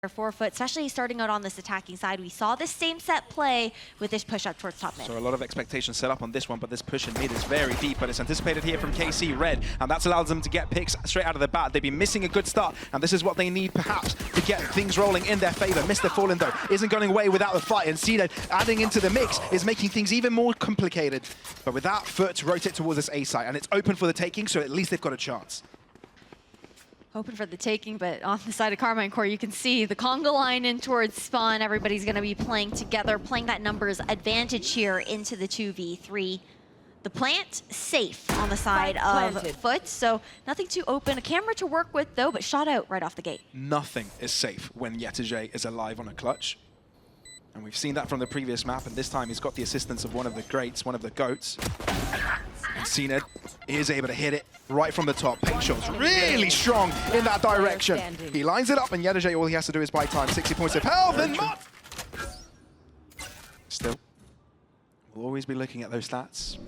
4-foot, especially starting out on this attacking side. We saw this same set play with this push up towards top mid. So a lot of expectations set up on this one, but this push in mid is very deep, but it's anticipated here from KC Red, and that's allowed them to get picks straight out of the bat. They've been missing a good start, and this is what they need perhaps to get things rolling in their favor. MrFaliN though isn't going away without the fight, and cNed adding into the mix is making things even more complicated. But with that foot, rotate towards this A site, and it's open for the taking, so at least they've got a chance. Open for the taking, but on the side of Karmine Corp, you can see the conga line in towards spawn. Everybody's going to be playing together, playing that numbers advantage here into the 2v3. The plant safe on the side of foot, so nothing too open. A camera to work with though, but shot out right off the gate. Nothing is safe when yetujey is alive on a clutch. And we've seen that from the previous map, and this time he's got the assistance of one of the greats, one of the GOATs. And cNed is able to hit it right from the top. Pexha's really strong in that direction. He lines it up, and yetujey, all he has to do is buy time. 60 points of health, and still, we'll always be looking at those stats.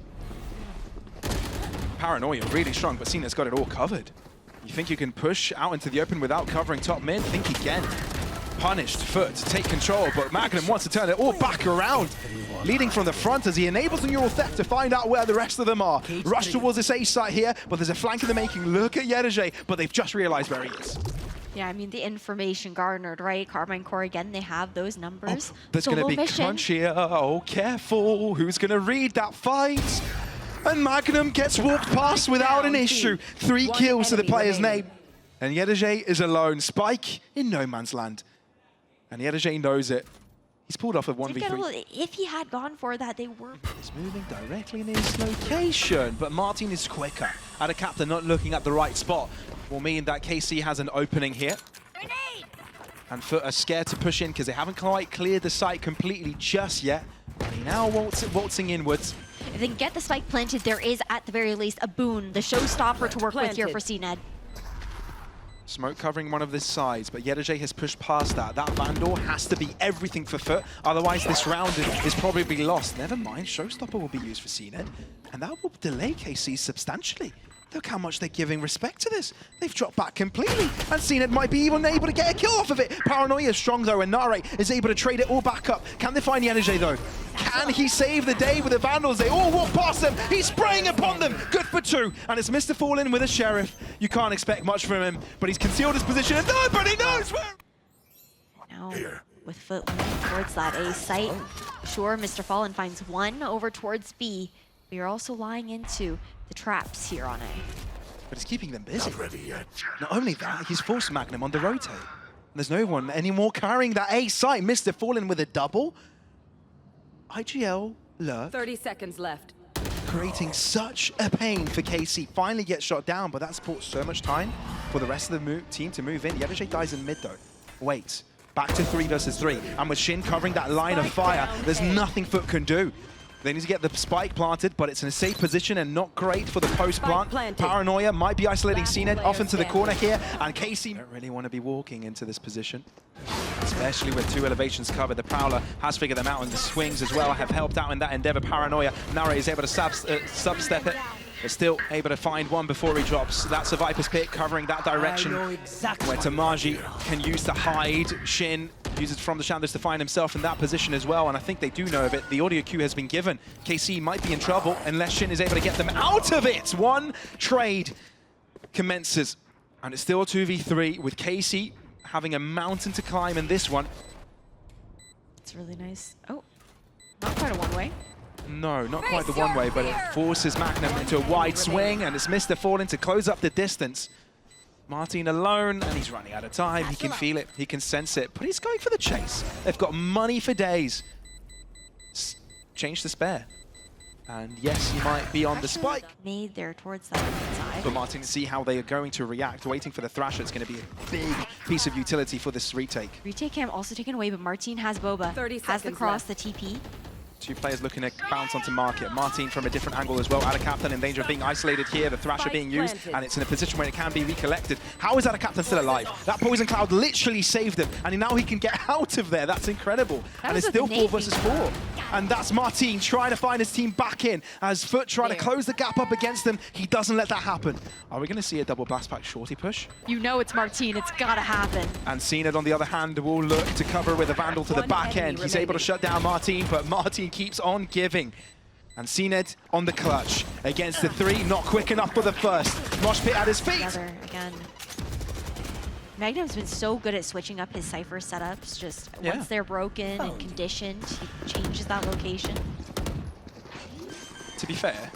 Paranoia, really strong, but cNed's got it all covered. You think you can push out into the open without covering top mid? Think again. Punished foot to take control, but Magnum wants to turn it all back around. Leading from the front as he enables the neural theft to find out where the rest of them are. Rush towards this A site here, but there's a flank in the making. Look at yetujey, but they've just realized where he is. Yeah, I mean, the information garnered, right? Karmine Corp, again, they have those numbers. Oh, there's going to be crunch here. Oh, careful. Who's going to read that fight? And Magnum gets walked past without an issue. 3 kills to the player's name. And yetujey is alone. Spike in no man's land. And yetujey knows it. He's pulled off a 1v3. If he had gone for that, they were... He's moving directly in his location, but marteen is quicker. AtaKaptan not looking at the right spot will mean that KC has an opening here. And FUT are scared to push in because they haven't quite cleared the site completely just yet. He now waltzing inwards. If they can get the spike planted, there is at the very least a boon, the showstopper to work with here for cNed. Smoke covering one of the sides, but yetujey has pushed past that. That Vandal has to be everything for FUT, otherwise this round is probably lost. Never mind, Showstopper will be used for cNed, and that will delay KC substantially. Look how much they're giving respect to this. They've dropped back completely, and cNed might be even able to get a kill off of it. Paranoia is strong though, and n4RRATE is able to trade it all back up. Can they find yetujey though? Can he save the day with the Vandals? They all walk past them. He's spraying upon them. Good for 2. And it's MrFaliN with a Sheriff. You can't expect much from him, but he's concealed his position, and nobody knows where. Now, with FUT moving towards that A site, sure, MrFaliN finds 1 over towards B. We are also lying into the traps here on A. But he's keeping them busy. Not ready yet. Not only that, he's forced Magnum on the rotate. And there's no one anymore carrying that A site. MrFaliN with a double. IGL lurk. 30 seconds left. Creating such a pain for KC. Finally gets shot down, but that's bought so much time for the rest of the team to move in. yetujey dies in mid though. Wait. Back to 3 versus 3. And with Shin covering that line of fire, there's nothing FUT can do. They need to get the spike planted, but it's in a safe position and not great for the post plant. Paranoia might be isolating cNed off into the corner here, and KC don't really want to be walking into this position, especially with 2 elevations covered. The Prowler has figured them out, and the swings as well have helped out in that endeavor. Paranoia, n4RRATE is able to substep it, but still able to find 1 before he drops. That's a Viper's pick covering that direction, where tomaszy can use to hide. Shin uses from the shadows to find himself in that position as well, and I think they do know of it. The audio cue has been given. KC might be in trouble unless Shin is able to get them out of it. 1 trade commences, and it's still a 2v3 with KC having a mountain to climb in this one. It's really nice. Oh, not quite a one-way. No, not quite the one-way, but it forces Magnum into a wide swing, and it's MrFaliN to close up the distance. marteen alone, and he's running out of time. He can feel it, he can sense it, but he's going for the chase. They've got money for days. Change the spare. And yes, he might be on the spike. Made there towards that side. But marteen, see how they are going to react. Waiting for the Thrasher, it's going to be a big piece of utility for this retake. Retake cam also taken away, but marteen has Boba. Has the cross, the TP. 2 players looking to bounce onto market. marteen from a different angle as well. AtaKaptan in danger of being isolated here. The Thrasher being used, and it's in a position where it can be recollected. How is AtaKaptan still alive? That Poison Cloud literally saved him, and now he can get out of there. That's incredible. And it's still 4 versus 4. And that's marteen trying to find his team back in as FUT trying to close the gap up against them. He doesn't let that happen. Are we going to see a double blast pack shorty push? You know it's marteen. It's got to happen. And cNed, on the other hand, will look to cover with a Vandal to the back end. He's able to shut down marteen, but marteen keeps on giving. And cNed on the clutch against the 3, not quick enough for the first. Mosh pit at his feet. Together again. Magnum's been so good at switching up his Cypher setups. Just once they're broken and conditioned, he changes that location. To be fair,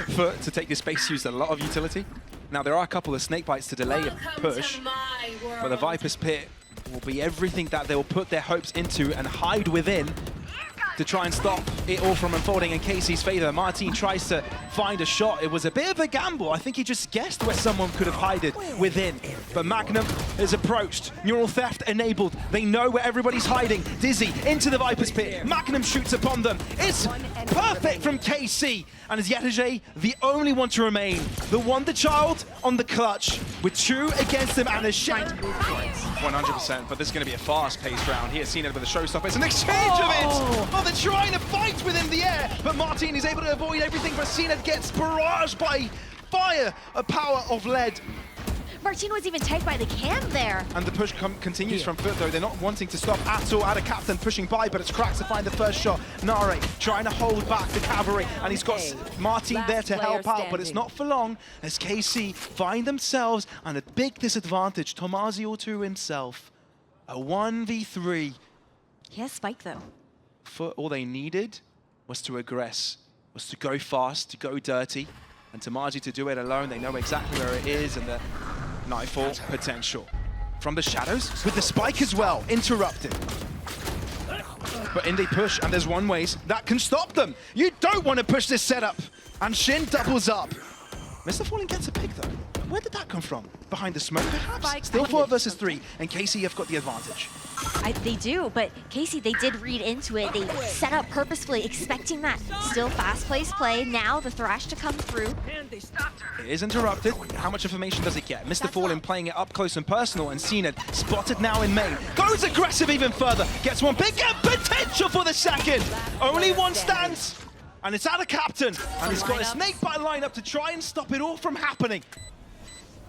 FUT to take this space used a lot of utility. Now there are a couple of snake bites to delay a push, but the Viper's Pit will be everything that they'll put their hopes into and hide within to try and stop it all from unfolding in KC's favor. marteen tries to find a shot. It was a bit of a gamble. I think he just guessed where someone could have hidden within. But Magnum is approached. Neural theft enabled. They know where everybody's hiding. Dizzy into the Viper's Pit. Magnum shoots upon them. It's perfect from KC. And is yetujey the only one to remain? The wonder child on the clutch with 2 against him and a shot. 100%, but this is going to be a fast-paced round here. cNed with a showstopper. It's an exchange of it! Oh, they're trying to fight within the air, but marteen is able to avoid everything, but cNed gets barraged by fire, a power of lead. marteen was even tagged by the cam there. And the push continues from FUT, though. They're not wanting to stop at all. AtaKaptan pushing by, but it's qRaxs to find the first shot. Nare trying to hold back the cavalry, and he's got marteen there to help out, but it's not for long as KC find themselves on a big disadvantage. tomaszy all to himself. A 1v3. He has spike, though. FUT, all they needed was to aggress, was to go fast, to go dirty, and tomaszy to do it alone. They know exactly where it is and the nightfall potential. From the shadows, with the spike as well, interrupted. But in they push, and there's one ways that can stop them. You don't want to push this setup. And Shin doubles up. MrFaliN gets a pick, though. Where did that come from? Behind the smoke, perhaps? Still 4 versus 3, and KC have got the advantage. They do, but KC, they did read into it. They set up purposefully, expecting that still fast-paced play. Now the thrash to come through. It is interrupted. How much information does it get? MrFaliN playing it up close and personal, and cNed spotted now in main. Goes aggressive even further. Gets one big potential for the second. Only one stands, and it's AtaKaptan. And he's got a snake bite lineup to try and stop it all from happening.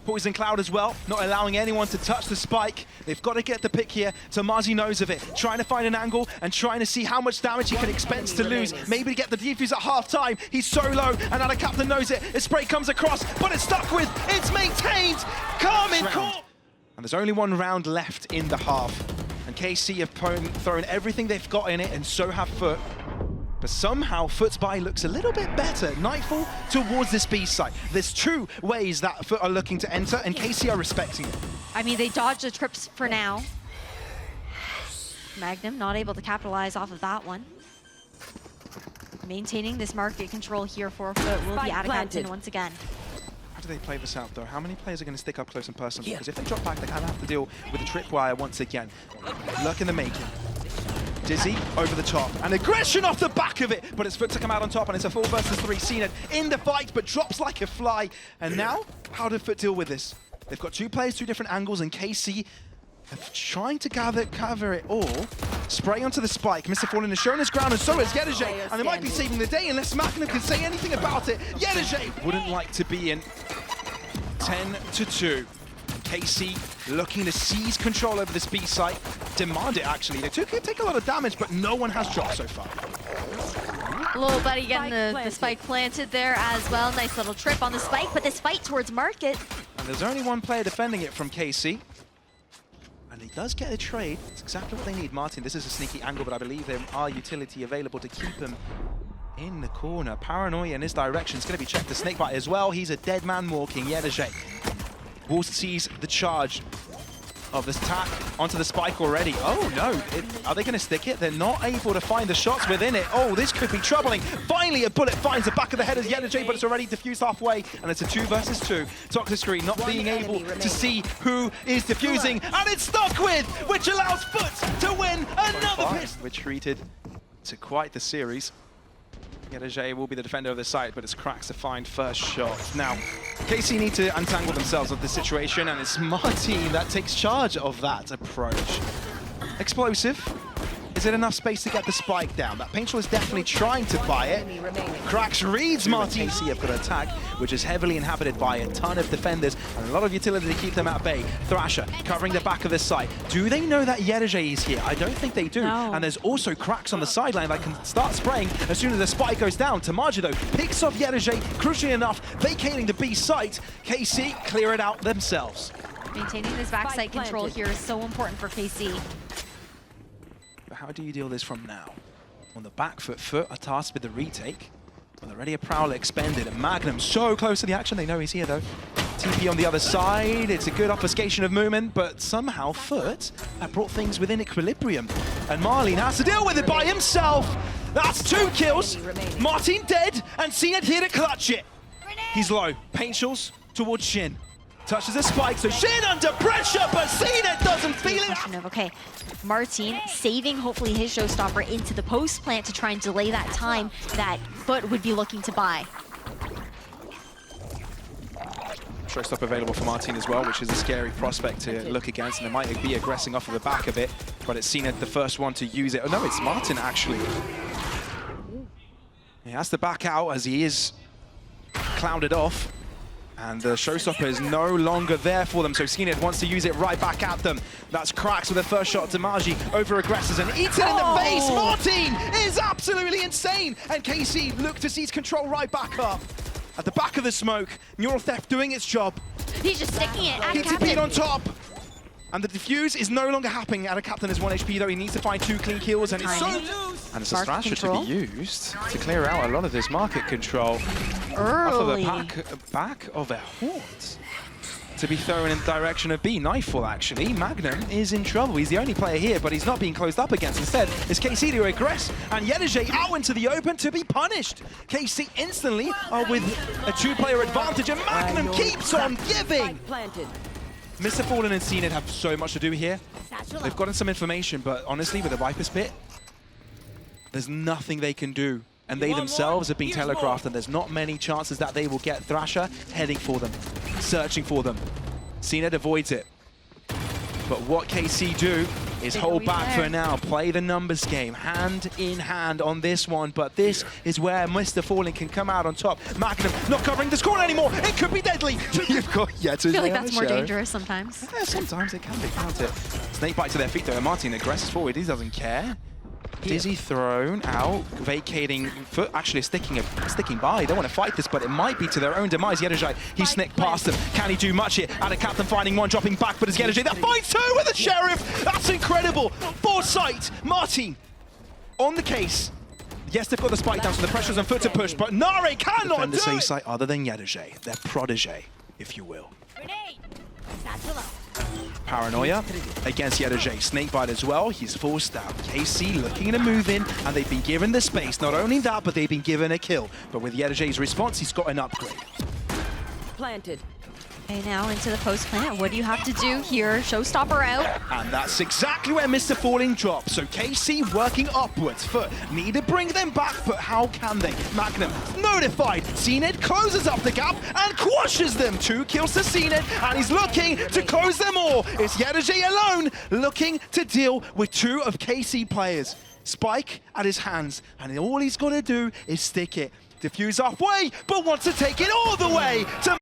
Poison Cloud as well, not allowing anyone to touch the spike. They've got to get the pick here. tomaszy knows of it, trying to find an angle and trying to see how much damage he can expense to lose. Maybe to get the defuse at half-time. He's so low, and AtaKaptan knows it. His spray comes across, but it's stuck with. It's maintained. Karmine Corp. And there's only 1 round left in the half. And KC have thrown everything they've got in it, and so have FUT. But somehow FUT's buy looks a little bit better. Nightfall towards this B site. There's 2 ways that FUT are looking to enter, and KC are respecting it. I mean, they dodged the trips for now. Magnum not able to capitalize off of that one. Maintaining this market control here for FUT will be AtaKaptan once again. How do they play this out, though? How many players are going to stick up close and personal? Because if they drop back, they're going to have to deal with the tripwire once again. Luck in the making. Dizzy over the top, and aggression off the back of it, but it's FUT to come out on top, and it's a 4 versus 3. cNed in the fight, but drops like a fly. And now, how did FUT deal with this? They've got 2 players, 2 different angles, and KC are trying to cover it all. Spray onto the spike. MrFaliN has shown his ground, and so is yetujey, and they might be saving the day unless Magnum can say anything about it. yetujey wouldn't like to be in 10-2. KC looking to seize control over this B site. Demand it, actually. They take a lot of damage, but no one has dropped so far. Little buddy getting the spike planted there as well. Nice little trip on the spike, but this fight towards market. And there's only 1 player defending it from KC. And he does get a trade. It's exactly what they need. marteen, this is a sneaky angle, but I believe there are utility available to keep him in the corner. Paranoia in his direction. It's going to be checked. The snakebite as well. He's a dead man walking. yetujey will seize the charge of this attack onto the spike already. Oh no, are they going to stick it? They're not able to find the shots within it. Oh, this could be troubling. Finally, a bullet finds the back of the head of yetujey, but it's already diffused halfway, and it's a 2 versus 2. Toxic Screen not being able to see who is diffusing, and it's stuck with, which allows FUT to win another piss. Retreated to quite the series. yetujey will be the defender of the site, but it's qRaxs to find first shot. Now, KC need to untangle themselves of the situation, and it's marteen that takes charge of that approach. Explosive. Is it enough space to get the spike down? That Paintshell is definitely trying to buy it. qRaxs reads marteen. KC have got an attack, which is heavily inhabited by a ton of defenders and a lot of utility to keep them at bay. thrasher covering the back of the site. Do they know that yetujey is here? I don't think they do. No. And there's also qRaxs on the sideline that can start spraying as soon as the spike goes down. tomaszy, though, picks off yetujey, crucially enough, vacating the B site. KC clear it out themselves. Maintaining this backside control here is so important for KC. But how do you deal this from now? On the back foot, FUT are tasked with the retake. Well, already a Prowler expended, and Magnum so close to the action. They know he's here, though. TP on the other side. It's a good obfuscation of movement, but somehow FUT have brought things within equilibrium. And marteen has to deal with it by himself. That's 2 kills. marteen dead, and cNed here to clutch it. He's low. Paintshells towards Shin. Touches the spike, so Shin under pressure, but cNed doesn't feel it. Okay, marteen saving hopefully his showstopper into the post plant to try and delay that time that FUT would be looking to buy. Showstopper available for marteen as well, which is a scary prospect to look against, and it might be aggressing off of the back of it, but it's cNed the first one to use it. Oh no, it's marteen actually. He has to back out as he is clouded off. And the showstopper is no longer there for them, so cNed wants to use it right back at them. That's qRaxs with the first shot. tomaszy over aggressors and eaten in the face. marteen is absolutely insane, and KC look to seize control right back up. At the back of the smoke, Neural Theft doing its job. He's just sticking it at TP on Captain. top. And the defuse is no longer happening. AtaKaptan is 1 HP though. He needs to find 2 clean kills, and it's so... And it's a thrasher to be used to clear out a lot of this market control. Early. Off of the back of a horde. To be thrown in the direction of B. Knifeful, actually. Magnum is in trouble. He's the only player here, but he's not being closed up against. Instead, it's KC to aggress, and yetujey out into the open to be punished. KC instantly are with a 2-player advantage, and Magnum keeps on giving. MrFaliN and cNed have so much to do here. They've gotten some information, but honestly, with the Viper's Pit, there's nothing they can do. And they themselves have been telegraphed, and there's not many chances that they will get. thrasher heading for them, searching for them. cNed avoids it. But what KC do is hold back for now, play the numbers game, hand in hand on this one. But this is where MrFaliN can come out on top. Magnum not covering this corner anymore. It could be deadly. You've got yetujey. I feel like that's more dangerous sometimes. Yeah, sometimes it can be, can't it? Snake bite to their feet though, and marteen aggresses forward. He doesn't care. Dizzy thrown out, vacating FUT, actually sticking by. Don't want to fight this, but it might be to their own demise. yetujey, he snicked past them. Can he do much here? AtaKaptan finding one, dropping back, but it's yetujey that finds 2 with the Sheriff. That's incredible. Foresight, marteen on the case. Yes, they've got the spike down, so the pressure's on FUT to push, but nare cannot do it. Site other than yetujey, their protege, if you will. Paranoia against yetujey. Snakebite as well. He's forced out. KC looking to move in, and they've been given the space. Not only that, but they've been given a kill. But with yetujey's response, he's got an upgrade. Planted. Okay, now into the post plant. What do you have to do here? Showstopper out. And that's exactly where MrFaliN drops. So KC working upwards. FUT need to bring them back, but how can they? Magnum notified. cNed closes up the gap and quashes them. 2 kills to cNed, and he's looking to close them all. It's yetujey alone looking to deal with 2 of KC players. Spike at his hands, and all he's got to do is stick it. Defuse halfway, but wants to take it all the way to